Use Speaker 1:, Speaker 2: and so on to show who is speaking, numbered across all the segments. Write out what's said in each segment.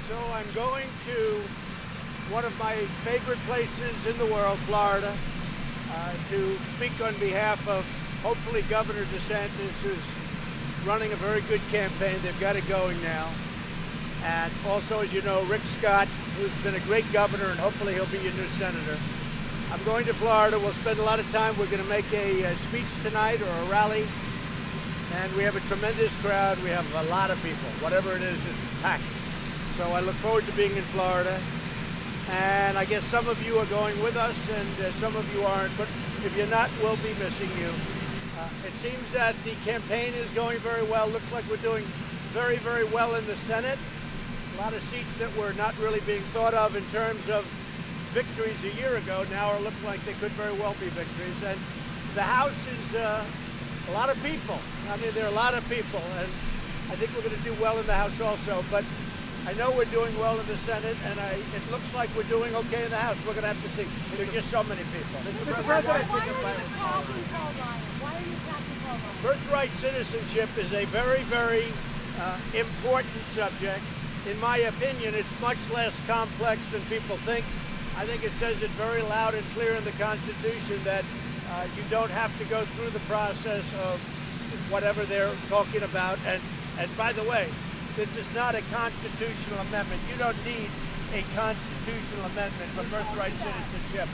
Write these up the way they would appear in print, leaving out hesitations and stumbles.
Speaker 1: So I'm going to one of my favorite places in the world, Florida, to speak on behalf of hopefully Governor DeSantis, who's running a very good campaign. They've got it going now. And also, as you know, Rick Scott, who's been a great governor, and hopefully he'll be your new senator. I'm going to Florida. We'll spend a lot of time. We're going to make a speech tonight or a rally. And we have a tremendous crowd. We have a lot of people. Whatever it is, it's packed. So I look forward to being in Florida. And I guess some of you are going with us, and some of you aren't. But if you're not, we'll be missing you. It seems that the campaign is going very well. Looks like we're doing very, very well in the Senate. A lot of seats that were not really being thought of in terms of victories a year ago now are looking like they could very well be victories. And the House is a lot of people. I mean, there are a lot of people, and I think we're going to do well in the House also. But I know we're doing well in the Senate, and it looks like we're doing okay in the House. We're going to have to see. There's just so many people.
Speaker 2: Mr. President, why are you attacking Paul Ryan? Why are you attacking Paul Ryan?
Speaker 1: Birthright citizenship is a very, very important subject. In my opinion, it's much less complex than people think. I think it says it very loud and clear in the Constitution that you don't have to go through the process of whatever they're talking about. And by the way, this is not a constitutional amendment. You don't need a constitutional amendment for birthright citizenship.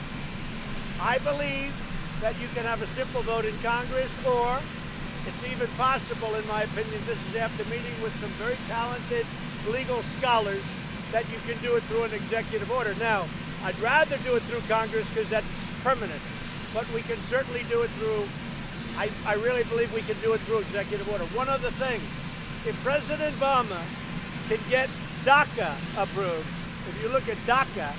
Speaker 1: I believe that you can have a simple vote in Congress, or it's even possible, in my opinion, this is after meeting with some very talented legal scholars, that you can do it through an executive order. Now, I'd rather do it through Congress because that's permanent, but we can certainly do it through, I really believe we can do it through executive order. One other thing, if President Obama can get DACA approved, if you look at DACA,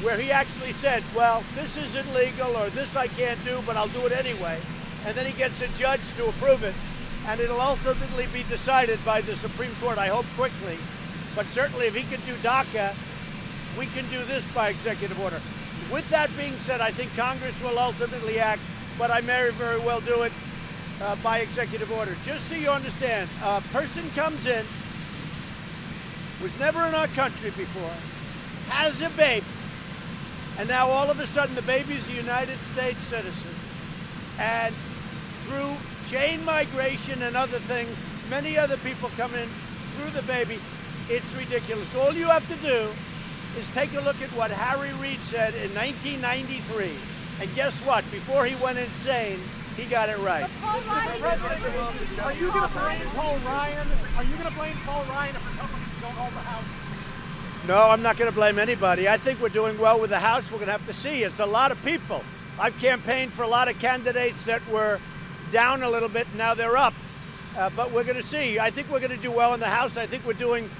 Speaker 1: where he actually said, well, this isn't legal or this I can't do, but I'll do it anyway, and then he gets a judge to approve it, and it'll ultimately be decided by the Supreme Court, I hope quickly. But certainly if he can do DACA, we can do this by executive order. With that being said, I think Congress will ultimately act, but I may very well do it by executive order. Just so you understand, a person comes in, was never in our country before, has a baby, and now all of a sudden the baby's a United States citizen. And through chain migration and other things, many other people come in through the baby. It's ridiculous. All you have to do is take a look at what Harry Reid said in 1993. And guess what? Before he went insane, he got it right.
Speaker 3: Are you going to blame Paul Ryan? Are you going to blame Paul Ryan if Republicans don't hold the House?
Speaker 1: No, I'm not going to blame anybody. I think we're doing well with the House. We're going to have to see. It's a lot of people. I've campaigned for a lot of candidates that were down a little bit. Now they're up. But we're going to see. I think we're going to do well in the House. I think we're doing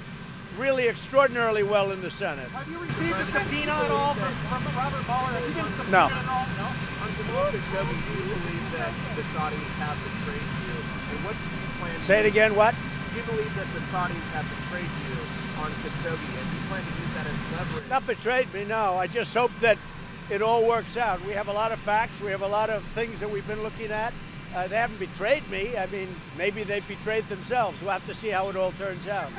Speaker 1: really extraordinarily well in the Senate.
Speaker 3: Have you received a subpoena at all from Robert Mueller? Have you been subpoenaed
Speaker 1: No.
Speaker 3: at all? No.
Speaker 4: Do you believe that the Saudis have betrayed you? And what do you plan to
Speaker 1: Say it again, what?
Speaker 4: Do you believe that the Saudis have betrayed you on Khashoggi? And do you plan to use that as leverage?
Speaker 1: Not betrayed me, no. I just hope that it all works out. We have a lot of facts. We have a lot of things that we've been looking at. They haven't betrayed me. I mean, maybe they've betrayed themselves. We'll have to see how it all turns out.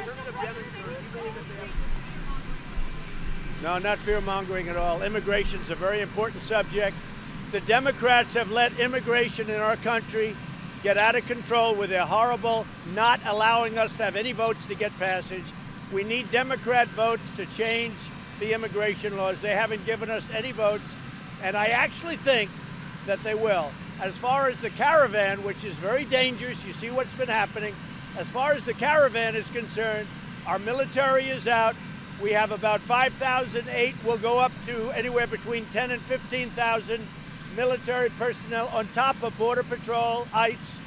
Speaker 1: No, not fear-mongering at all. Immigration's a very important subject. The Democrats have let immigration in our country get out of control with their horrible not allowing us to have any votes to get passage. We need Democrat votes to change the immigration laws. They haven't given us any votes, and I actually think that they will. As far as the caravan, which is very dangerous, you see what's been happening. As far as the caravan is concerned, our military is out. We have about 5,008. We'll go up to anywhere between 10 and 15,000 military personnel on top of Border Patrol, ICE,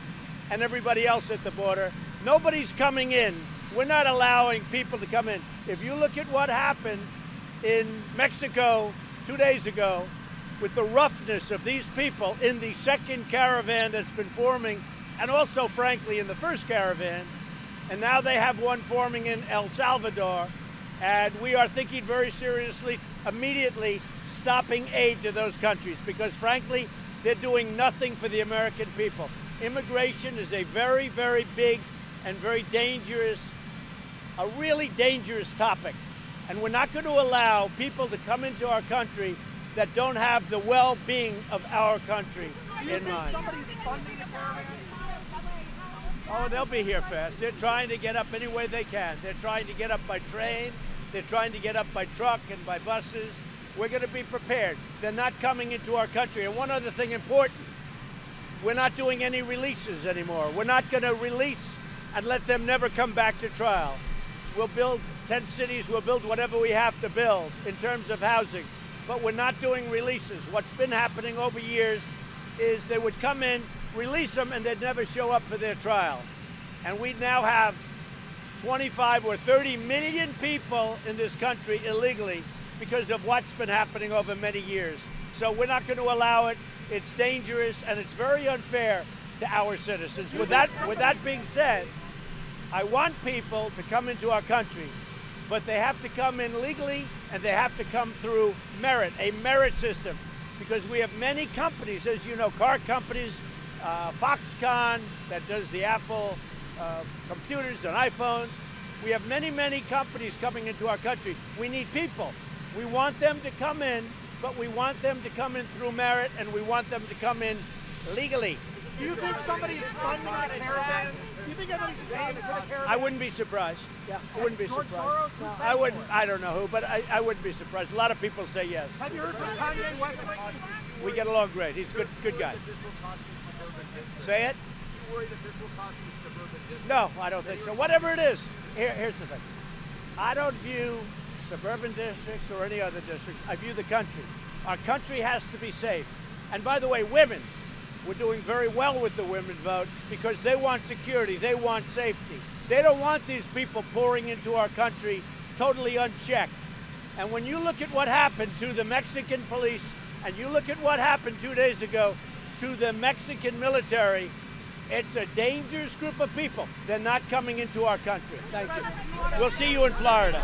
Speaker 1: and everybody else at the border. Nobody's coming in. We're not allowing people to come in. If you look at what happened in Mexico 2 days ago, with the roughness of these people in the second caravan that's been forming, and also, frankly, in the first caravan, and now they have one forming in El Salvador, and we are thinking very seriously, immediately, stopping aid to those countries, because, frankly, they're doing nothing for the American people. Immigration is a very, very big and very dangerous, a really dangerous topic. And we're not going to allow people to come into our country that don't have the well-being of our country
Speaker 3: Do you
Speaker 1: in
Speaker 3: think
Speaker 1: mind.
Speaker 3: somebody's funding the caravan?
Speaker 1: Oh, they'll be here fast. They're trying to get up any way they can. They're trying to get up by train. They're trying to get up by truck and by buses. We're going to be prepared. They're not coming into our country. And one other thing important, we're not doing any releases anymore. We're not going to release and let them never come back to trial. We'll build tent cities. We'll build whatever we have to build in terms of housing. But we're not doing releases. What's been happening over years is they would come in, release them, and they'd never show up for their trial. And we now have 25 or 30 million people in this country illegally because of what's been happening over many years. So we're not going to allow it. It's dangerous, and it's very unfair to our citizens. With that being said, I want people to come into our country, but they have to come in legally, and they have to come through merit, a merit system, because we have many companies, as you know, car companies, Foxconn, that does the Apple computers and iPhones. We have many, many companies coming into our country. We need people. We want them to come in, but we want them to come in through merit, and we want them to come in legally.
Speaker 3: Do you think somebody's funding the caravan? Do you think anybody's paying for the caravan?
Speaker 1: I wouldn't be surprised. Yeah, I wouldn't be
Speaker 3: George
Speaker 1: surprised.
Speaker 3: Soros? Who's
Speaker 1: No,
Speaker 3: paying
Speaker 1: I wouldn't.
Speaker 3: for it?
Speaker 1: I don't know who, but I wouldn't be surprised. A lot of people say yes.
Speaker 3: Have you heard from Kanye West lately?
Speaker 1: We get along great. He's a good guy.
Speaker 4: This will cost you suburban districts.
Speaker 1: Say it?
Speaker 4: You worry that this will cost you suburban districts?
Speaker 1: No, I don't think so. Whatever it is, here's the thing. I don't view suburban districts or any other districts. I view the country. Our country has to be safe. And by the way, women, we're doing very well with the women vote because they want security. They want safety. They don't want these people pouring into our country totally unchecked. And when you look at what happened to the Mexican police and you look at what happened 2 days ago to the Mexican military, it's a dangerous group of people. They're not coming into our country. Thank you. We'll see you in Florida.